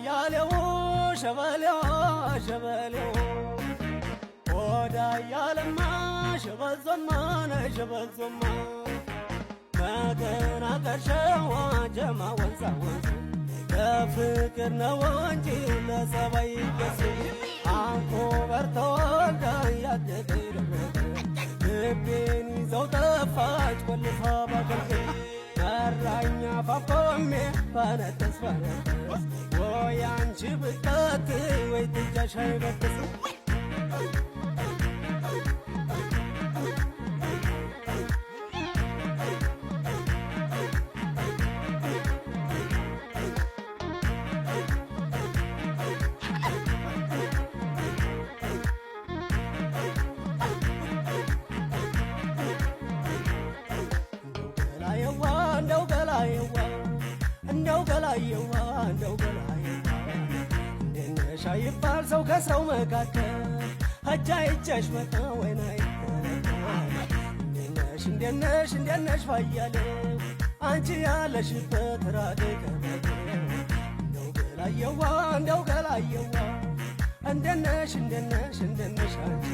ያሌው ሸበሌው ሸበሌው ወዳ ያለማ ሸበዞማ ነሸበዞማ መገናቀሻዋ ጀማ ወንዛ ወንዝ ለፍቅር ነው እንጂ ለጸባይ ገስ አንኮበር ተወልዳ ያደገ ልቤን ይዘው ጠፋች ቆልፋ ባገልገል መራኛ ፋቆሜ ፈነጠስ ፈነጠስ ወይ አንቺ ብታት ወይ ትጃሽ አይበጥስ እንደው ገላየዋ እንደው ገላየዋ እንደነሽ አይባል ሰው ከሰው መካከል ሀጃ ይቻሽ መጣ ወይና እንደነሽ እንደነሽ ባያለው አንቺ ያለሽበት ራደከ እንደው ገላየዋ እንደው ገላየዋ እንደነሽ እንደነሽ እንደነሽ አንቺ